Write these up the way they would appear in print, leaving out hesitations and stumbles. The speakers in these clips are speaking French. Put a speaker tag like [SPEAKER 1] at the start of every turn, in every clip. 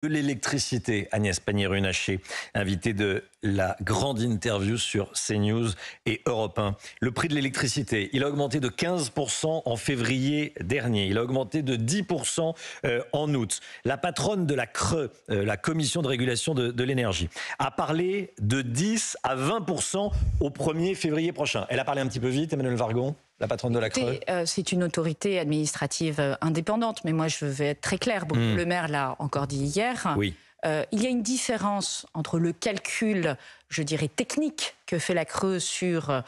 [SPEAKER 1] De l'électricité, Agnès Pannier-Runacher, invitée de la grande interview sur CNews et Europe 1. Le prix de l'électricité, il a augmenté de 15% en février dernier. Il a augmenté de 10% en août. La patronne de la CRE, la Commission de régulation de l'énergie, a parlé de 10 à 20% au 1er février prochain. Elle a parlé un petit peu vite, Emmanuelle Wargon, la patronne de la CRE.
[SPEAKER 2] C'est une autorité administrative indépendante, mais moi je vais être très clair. Bruno Le Maire l'a encore dit hier.
[SPEAKER 1] Oui.
[SPEAKER 2] Il y a une différence entre le calcul, je dirais, technique que fait la CRE sur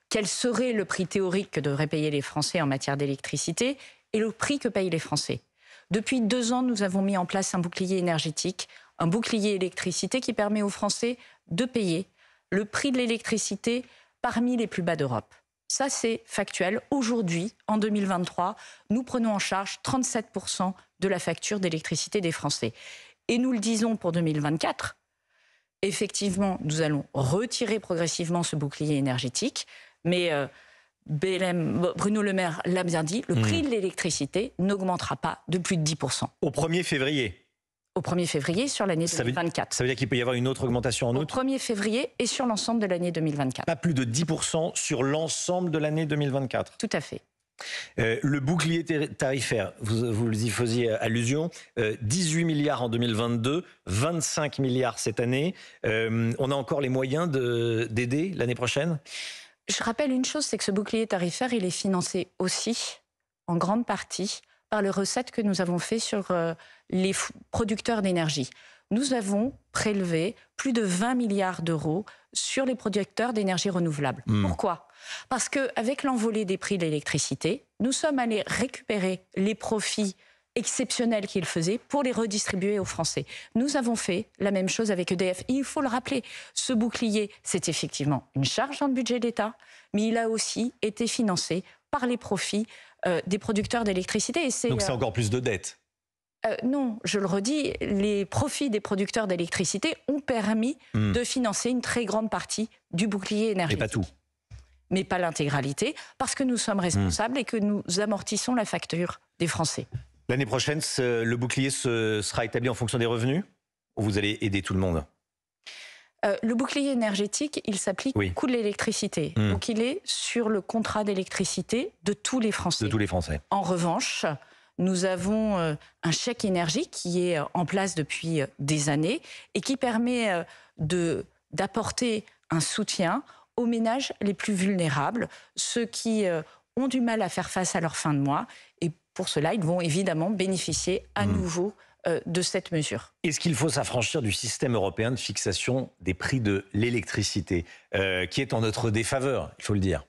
[SPEAKER 2] quel serait le prix théorique que devraient payer les Français en matière d'électricité et le prix que payent les Français. Depuis 2 ans, nous avons mis en place un bouclier énergétique, un bouclier électricité qui permet aux Français de payer le prix de l'électricité parmi les plus bas d'Europe. Ça, c'est factuel. Aujourd'hui, en 2023, nous prenons en charge 37% de la facture d'électricité des Français. Et nous le disons pour 2024, effectivement, nous allons retirer progressivement ce bouclier énergétique, mais Bruno Le Maire l'a bien dit, le prix de l'électricité n'augmentera pas de plus de 10%.
[SPEAKER 1] Au 1er février.
[SPEAKER 2] Au 1er février sur l'année 2024.
[SPEAKER 1] Ça veut dire qu'il peut y avoir une autre augmentation en août?
[SPEAKER 2] Au 1er février et sur l'ensemble de l'année 2024.
[SPEAKER 1] Pas plus de 10% sur l'ensemble de l'année 2024.
[SPEAKER 2] Tout à fait.
[SPEAKER 1] Le bouclier tarifaire, vous y faisiez allusion, 18 milliards en 2022, 25 milliards cette année. On a encore les moyens d'aider l'année prochaine?
[SPEAKER 2] Je rappelle une chose, c'est que ce bouclier tarifaire, il est financé aussi, en grande partie, par les recettes que nous avons fait sur les producteurs d'énergie. Nous avons prélevé plus de 20 milliards d'euros sur les producteurs d'énergie renouvelable. Pourquoi? Parce qu'avec l'envolée des prix de l'électricité, nous sommes allés récupérer les profits exceptionnels qu'ils faisaient pour les redistribuer aux Français. Nous avons fait la même chose avec EDF. Et il faut le rappeler, ce bouclier, c'est effectivement une charge dans le budget d'État, mais il a aussi été financé par les profits des producteurs d'électricité.
[SPEAKER 1] Donc c'est encore plus de dettes?
[SPEAKER 2] Non, je le redis, les profits des producteurs d'électricité ont permis de financer une très grande partie du bouclier énergétique.
[SPEAKER 1] Mais pas tout.
[SPEAKER 2] Mais pas l'intégralité, parce que nous sommes responsables et que nous amortissons la facture des Français.
[SPEAKER 1] L'année prochaine, le bouclier sera établi en fonction des revenus? Ou vous allez aider tout le monde?
[SPEAKER 2] Le bouclier énergétique, il s'applique au coût de l'électricité. Donc il est sur le contrat d'électricité de tous les Français.
[SPEAKER 1] De tous les Français.
[SPEAKER 2] En revanche, nous avons un chèque énergie qui est en place depuis des années et qui permet d'apporter un soutien aux ménages les plus vulnérables, ceux qui ont du mal à faire face à leur fin de mois. Et pour cela, ils vont évidemment bénéficier à nouveau de cette mesure.
[SPEAKER 1] Est-ce qu'il faut s'affranchir du système européen de fixation des prix de l'électricité, qui est en notre défaveur, il faut le dire?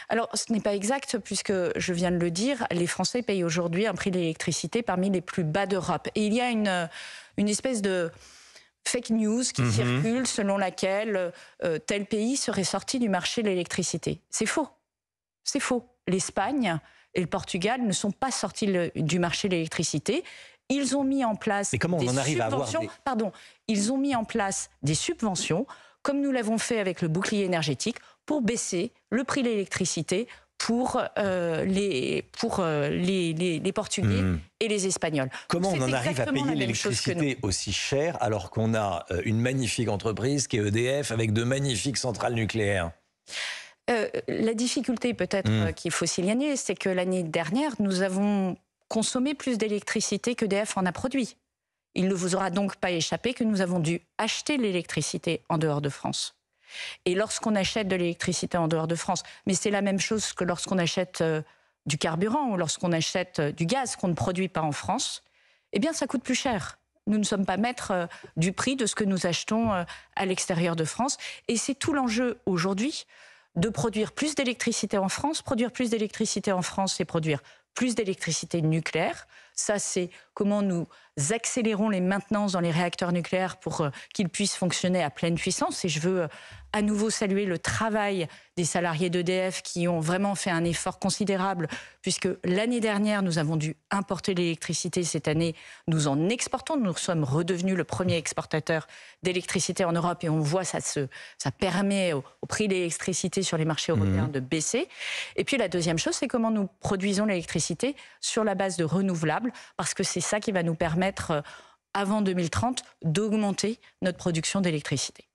[SPEAKER 2] Alors, ce n'est pas exact, puisque je viens de le dire, les Français payent aujourd'hui un prix de l'électricité parmi les plus bas d'Europe. Et il y a une espèce de fake news qui circule selon laquelle tel pays serait sorti du marché de l'électricité. C'est faux. C'est faux. L'Espagne et le Portugal ne sont pas sortis du marché de l'électricité. Ils ont mis en place ils ont mis en place des subventions, comme nous l'avons fait avec le bouclier énergétique, pour baisser le prix de l'électricité pour les Portugais et les Espagnols.
[SPEAKER 1] Comment on en arrive à payer l'électricité aussi cher alors qu'on a une magnifique entreprise qui est EDF avec de magnifiques centrales nucléaires?
[SPEAKER 2] La difficulté peut-être qu'il faut signaler, c'est que l'année dernière, nous avons consommé plus d'électricité qu'EDF en a produit. Il ne vous aura donc pas échappé que nous avons dû acheter l'électricité en dehors de France. Et lorsqu'on achète de l'électricité en dehors de France, mais c'est la même chose que lorsqu'on achète du carburant ou lorsqu'on achète du gaz qu'on ne produit pas en France, eh bien ça coûte plus cher. Nous ne sommes pas maîtres du prix de ce que nous achetons à l'extérieur de France. Et c'est tout l'enjeu aujourd'hui de produire plus d'électricité en France. Produire plus d'électricité en France, c'est produire plus d'électricité nucléaire. Ça, c'est comment nous accélérons les maintenances dans les réacteurs nucléaires pour qu'ils puissent fonctionner à pleine puissance. Et je veux à nouveau saluer le travail des salariés d'EDF qui ont vraiment fait un effort considérable, puisque l'année dernière, nous avons dû importer l'électricité. Cette année, nous en exportons. Nous sommes redevenus le premier exportateur d'électricité en Europe et on voit ça permet au prix de l'électricité sur les marchés européens de baisser. Et puis la deuxième chose, c'est comment nous produisons l'électricité sur la base de renouvelables, parce que c'est ça qui va nous permettre avant 2030, d'augmenter notre production d'électricité.